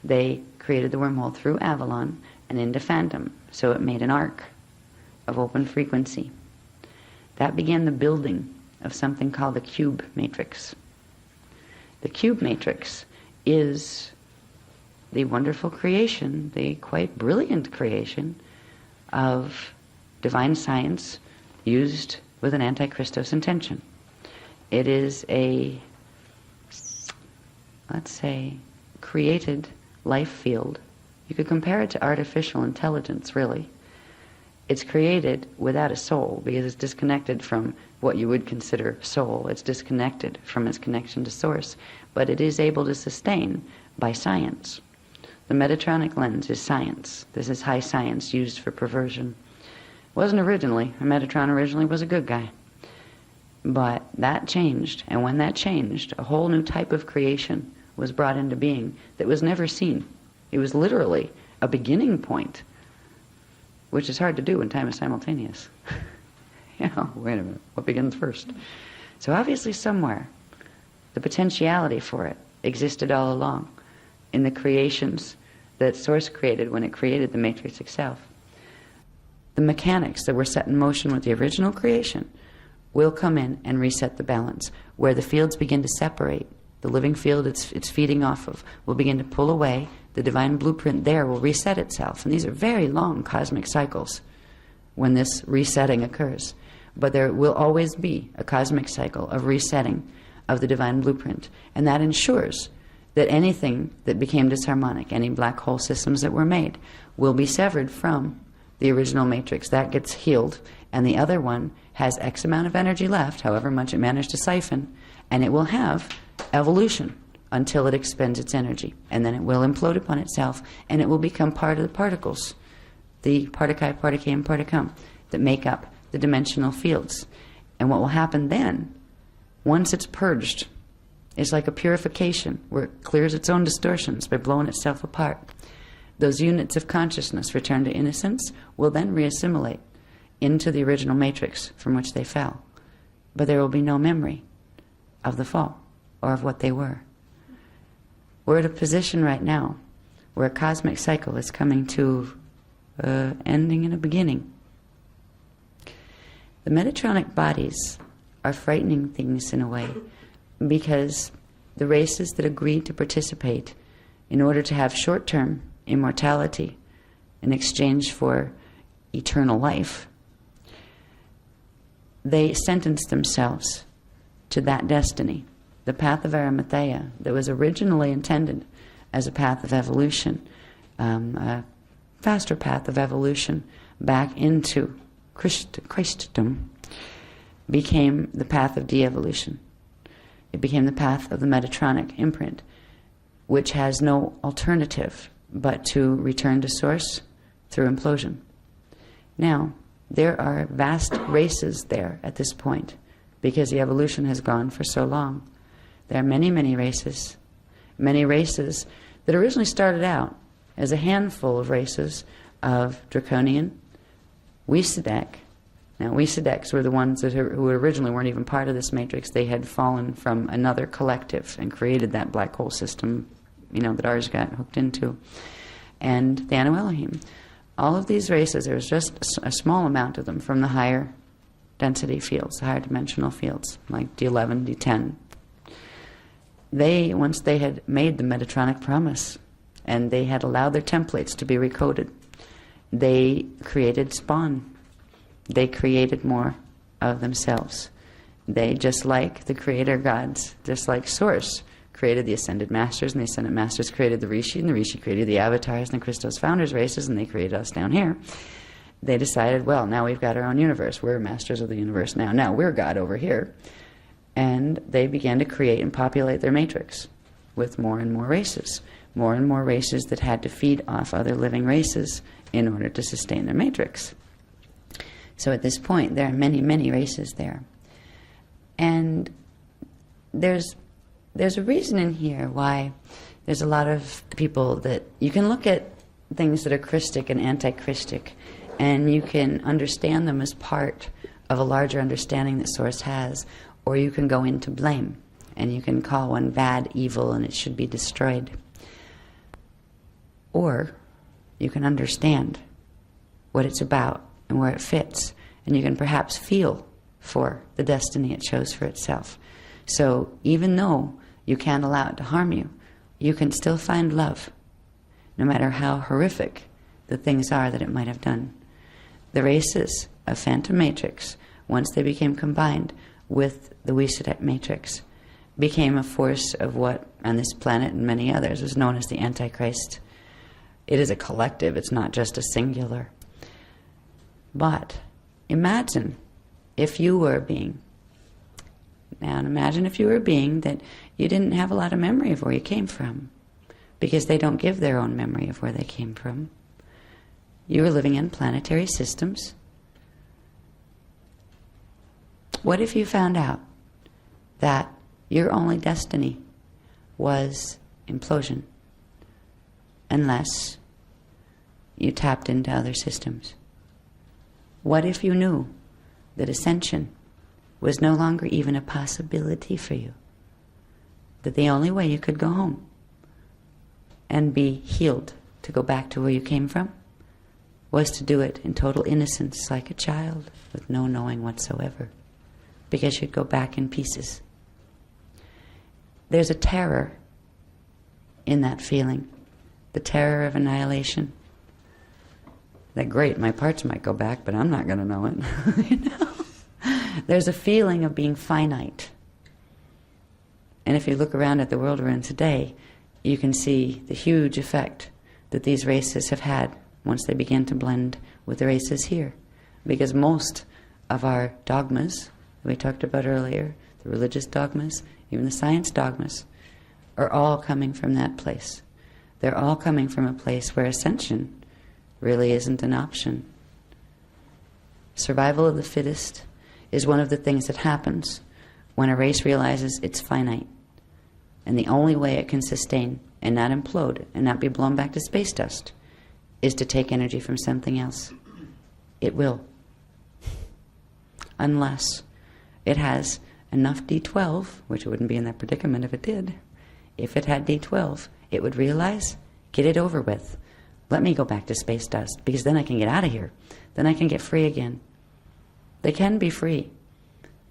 Speaker 1: They created the wormhole through Avalon and into Phantom, so it made an arc of open frequency. That began the building of something called the cube matrix. The cube matrix is the wonderful creation, the quite brilliant creation of divine science used with an anti-Christos intention. It is a, let's say, created life field You could compare it to artificial intelligence, really. It's created without a soul because it's disconnected from what you would consider soul. It's disconnected from its connection to source, but it is able to sustain by science. The Metatronic lens is science. This is high science used for perversion. It wasn't originally. Metatron originally was a good guy. But that changed, and when that changed, a whole new type of creation was brought into being that was never seen. It was literally a beginning point, which is hard to do when time is simultaneous. Wait a minute, what begins first? So obviously somewhere, the potentiality for it existed all along in the creations that Source created when it created the matrix itself. The mechanics that were set in motion with the original creation will come in and reset the balance, where the fields begin to separate. The living field it's feeding off of will begin to pull away. The divine blueprint there will reset itself. And these are very long cosmic cycles when this resetting occurs. But there will always be a cosmic cycle of resetting of the divine blueprint. And that ensures that anything that became disharmonic, any black hole systems that were made, will be severed from the original matrix. That gets healed, and the other one has X amount of energy left, however much it managed to siphon, and it will have evolution until it expends its energy. And then it will implode upon itself, and it will become part of the particles, the particae, particae, and particum, that make up the dimensional fields. And what will happen then, once it's purged, is like a purification, where it clears its own distortions by blowing itself apart. Those units of consciousness returned to innocence will then reassimilate into the original matrix from which they fell. But there will be no memory of the fall or of what they were. We're at a position right now where a cosmic cycle is coming to ending and a beginning. The Metatronic bodies are frightening things in a way, because the races that agreed to participate in order to have short-term immortality in exchange for eternal life, they sentenced themselves to that destiny, the path of Arimathea that was originally intended as a path of evolution, a faster path of evolution back into Christendom, became the path of de-evolution. It became the path of the Metatronic imprint, which has no alternative but to return to source through implosion. Now, there are vast races there at this point, because the evolution has gone for so long. There are many, many races that originally started out as a handful of races of Draconian, Weesadek. Now, Weesadeks were the ones who originally weren't even part of this matrix. They had fallen from another collective and created that black hole system, that ours got hooked into. And the Anu Elohim. All of these races, there was just a small amount of them from the higher density fields, the higher dimensional fields, like D11, D10. Once they had made the Metatronic promise, and they had allowed their templates to be recoded, they created spawn. They created more of themselves. They, just like the creator gods, just like Source, created the Ascended Masters, and the Ascended Masters created the Rishi, and the Rishi created the Avatars and the Christos Founders races, and they created us down here. They decided, well, now we've got our own universe. We're masters of the universe now. Now we're God over here. And they began to create and populate their matrix with more and more races that had to feed off other living races in order to sustain their matrix. So at this point, there are many, many races there. And there's a reason in here why there's a lot of people that you can look at things that are Christic and anti-Christic, and you can understand them as part of a larger understanding that Source has, or you can go into blame, and you can call one bad, evil, and it should be destroyed. Or you can understand what it's about and where it fits, and you can perhaps feel for the destiny it chose for itself. So even though you can't allow it to harm you, you can still find love, no matter how horrific the things are that it might have done. The races of Phantom Matrix, once they became combined with the Weesadek Matrix, became a force of what, on this planet and many others, was known as the Antichrist. It is a collective, it's not just a singular. But imagine if you were a being. Now imagine if you were a being that you didn't have a lot of memory of where you came from, because they don't give their own memory of where they came from. You were living in planetary systems. What if you found out that your only destiny was implosion, unless you tapped into other systems? What if you knew that ascension was no longer even a possibility for you? That the only way you could go home and be healed to go back to where you came from was to do it in total innocence, like a child, with no knowing whatsoever, because you'd go back in pieces. There's a terror in that feeling, the terror of annihilation. That great, my parts might go back, but I'm not going to know it. You know? There's a feeling of being finite. And if you look around at the world we're in today, you can see the huge effect that these races have had once they begin to blend with the races here. Because most of our dogmas that we talked about earlier, the religious dogmas, even the science dogmas, are all coming from that place. They're all coming from a place where ascension really isn't an option. Survival of the fittest is one of the things that happens when a race realizes it's finite. And the only way it can sustain and not implode and not be blown back to space dust is to take energy from something else. It will. Unless it has enough D12, which it wouldn't be in that predicament if it did. If it had D12, it would realize, get it over with. Let me go back to space dust, because then I can get out of here. Then I can get free again. They can be free.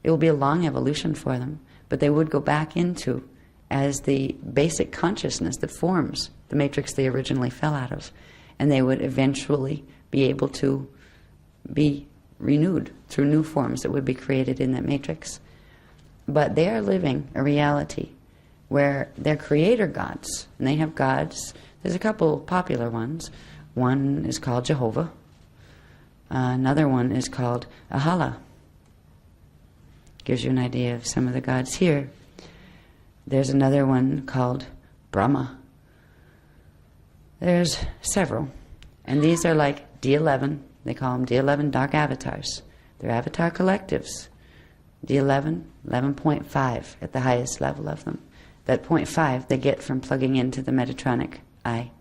Speaker 1: It will be a long evolution for them, but they would go back into as the basic consciousness that forms the matrix they originally fell out of. And they would eventually be able to be renewed through new forms that would be created in that matrix. But they are living a reality where they're creator gods, and they have gods. There's a couple popular ones. One is called Jehovah. Another one is called Ahala. Gives you an idea of some of the gods here. There's another one called Brahma. There's several. And these are like D11. They call them D11 dark avatars. They're avatar collectives. D11, 11.5 at the highest level of them. That 0.5 they get from plugging into the Metatronic eye.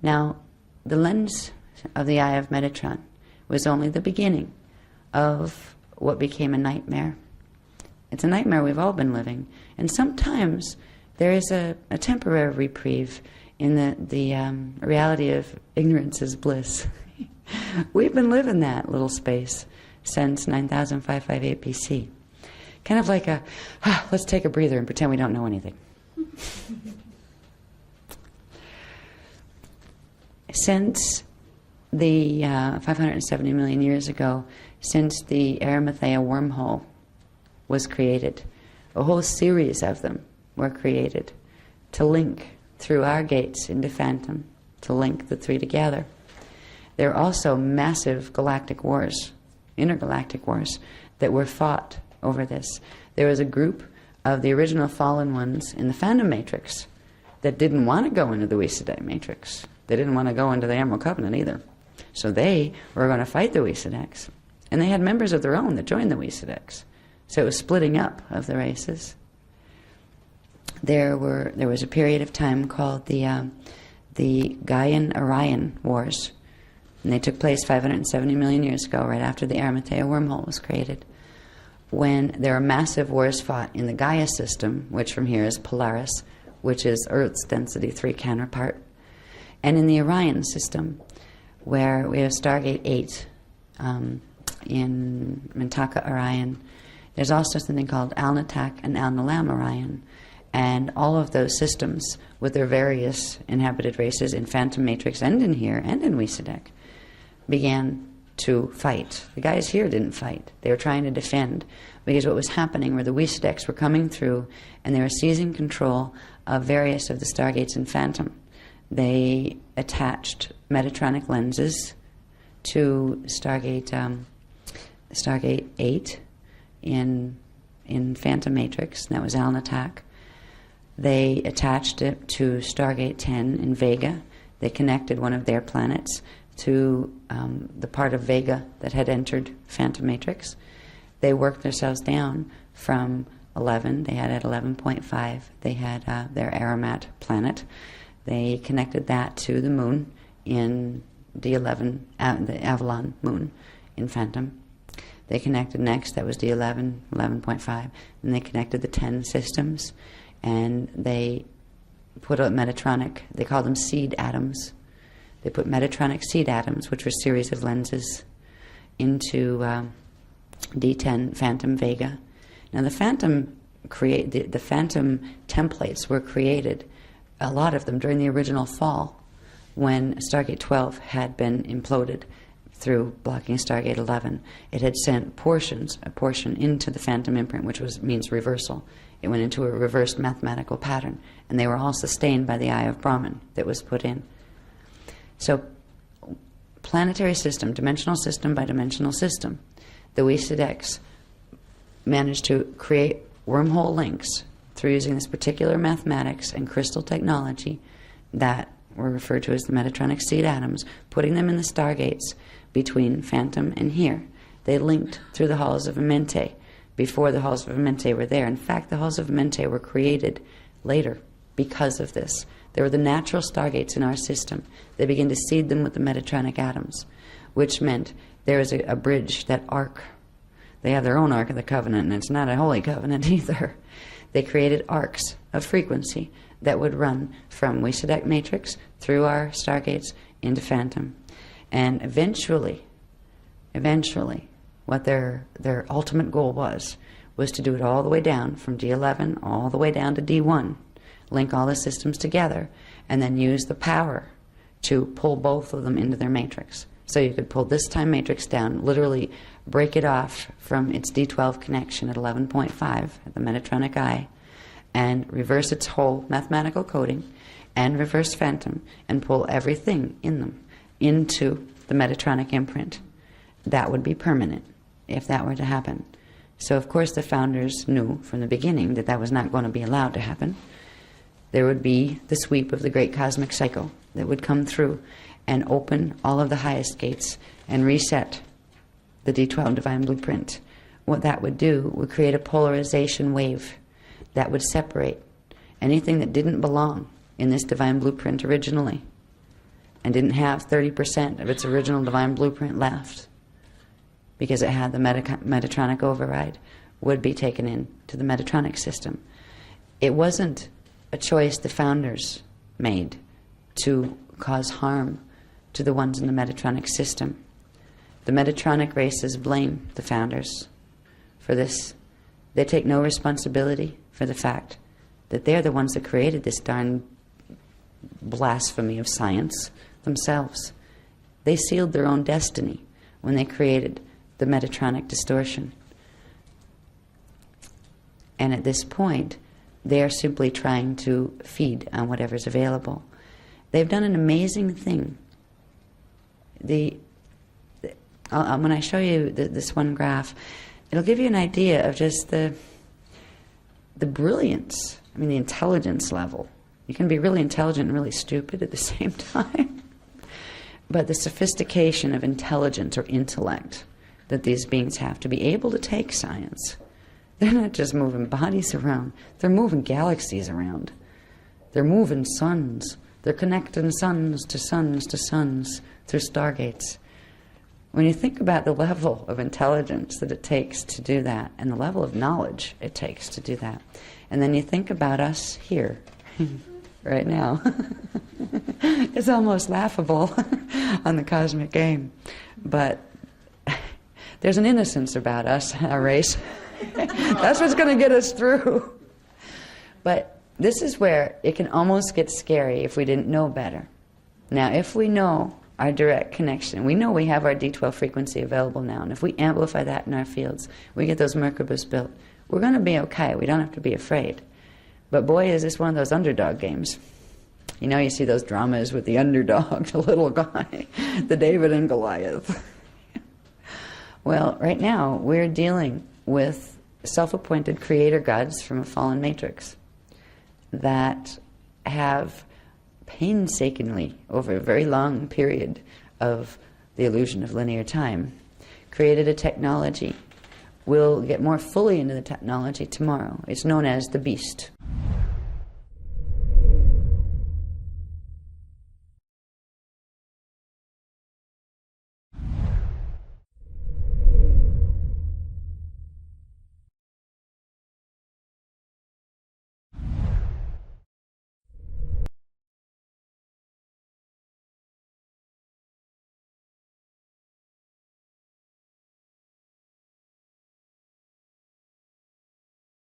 Speaker 1: Now, the lens of the eye of Metatron was only the beginning of what became a nightmare. It's a nightmare we've all been living. And sometimes there is a temporary reprieve in the reality of ignorance is bliss. We've been living that little space since 9558 BC. Kind of like let's take a breather and pretend we don't know anything. Since the 570 million years ago, since the Arimathea wormhole was created, a whole series of them were created to link through our gates into Phantom, to link the three together. There are also massive galactic wars, intergalactic wars, that were fought over this. There was a group of the original fallen ones in the Phantom Matrix that didn't want to go into the Weesadite Matrix. They didn't want to go into the Emerald Covenant either. So they were going to fight the Weesadeks. And they had members of their own that joined the Weesadeks. So it was splitting up of the races. There was a period of time called the Gaian-Orion Wars. And they took place 570 million years ago, right after the Arimathea wormhole was created, when there were massive wars fought in the Gaia system, which from here is Polaris, which is Earth's density 3 counterpart, and in the Orion system, where we have Stargate 8 in Mintaka Orion. There's also something called Alnitak and Alnilam Orion, and all of those systems with their various inhabited races in Phantom Matrix and in here and in Weesadek began to fight. The guys here didn't fight. They were trying to defend, because what was happening were the Weesadeks were coming through and they were seizing control of various of the Stargates in Phantom. They attached Metatronic lenses to Stargate 8 in Phantom Matrix. That was Alan Attack. They attached it to Stargate 10 in Vega. They connected one of their planets to the part of Vega that had entered Phantom Matrix. They worked themselves down from 11. They had at 11.5. They had their Aramat planet. They connected that to the moon in D11, the Avalon moon in Phantom. They connected next, that was D11, 11.5, and they connected the 10 systems, and they put a Metatronic, they call them seed atoms. They put Metatronic seed atoms, which were a series of lenses, into D10 Phantom Vega. Now the Phantom the Phantom templates were created, a lot of them during the original fall, when Stargate 12 had been imploded through blocking Stargate 11. It had sent a portion into the Phantom imprint, which means reversal. It went into a reversed mathematical pattern, and they were all sustained by the Eye of Brahman that was put in. So, planetary system, dimensional system by dimensional system, the Weesidex managed to create wormhole links through using this particular mathematics and crystal technology that were referred to as the Metatronic seed atoms, putting them in the stargates between Phantom and here. They linked through the halls of Amenti before the halls of Amenti were there. In fact, the halls of Amenti were created later because of this. They were the natural stargates in our system. They began to seed them with the Metatronic atoms, which meant there is a bridge, that arc. They have their own Ark of the Covenant, and it's not a holy covenant either. They created arcs of frequency that would run from Weesidex Matrix through our stargates into Phantom. And eventually, what their ultimate goal was to do it all the way down from D11 all the way down to D1, link all the systems together, and then use the power to pull both of them into their matrix. So you could pull this time matrix down, literally break it off from its D12 connection at 11.5 at the Metatronic eye, and reverse its whole mathematical coding, and reverse Phantom, and pull everything in them into the Metatronic imprint. That would be permanent if that were to happen. So of course the founders knew from the beginning that that was not going to be allowed to happen. There would be the sweep of the great cosmic cycle that would come through and open all of the highest gates and reset the D12 divine blueprint. What that would do would create a polarization wave that would separate anything that didn't belong in this divine blueprint originally and didn't have 30% of its original divine blueprint left because it had the Metatronic override, would be taken into the Metatronic system. It wasn't a choice the founders made to cause harm to the ones in the Metatronic system. The Metatronic races blame the founders for this. They take no responsibility for the fact that they're the ones that created this darn blasphemy of science themselves. They sealed their own destiny when they created the Metatronic distortion. And at this point, they are simply trying to feed on whatever's available. They've done an amazing thing. When I show you this one graph, it'll give you an idea of just the brilliance, the intelligence level. You can be really intelligent and really stupid at the same time. But the sophistication of intelligence or intellect that these beings have to be able to take science. They're not just moving bodies around, they're moving galaxies around. They're moving suns. They're connecting suns to suns to suns through stargates. When you think about the level of intelligence that it takes to do that, and the level of knowledge it takes to do that, and then you think about us here, right now, it's almost laughable on the cosmic game. But there's an innocence about us, our race. That's what's going to get us through. But this is where it can almost get scary if we didn't know better. Now, if we know our direct connection, we know we have our D12 frequency available now, and if we amplify that in our fields, we get those Merkabahs built, we're going to be okay. We don't have to be afraid. But boy, is this one of those underdog games. You know, you see those dramas with the underdog, the little guy, the David and Goliath. Well, right now we're dealing with self-appointed creator gods from a fallen matrix that have painstakingly, over a very long period of the illusion of linear time, created a technology. We'll get more fully into the technology tomorrow. It's known as the beast.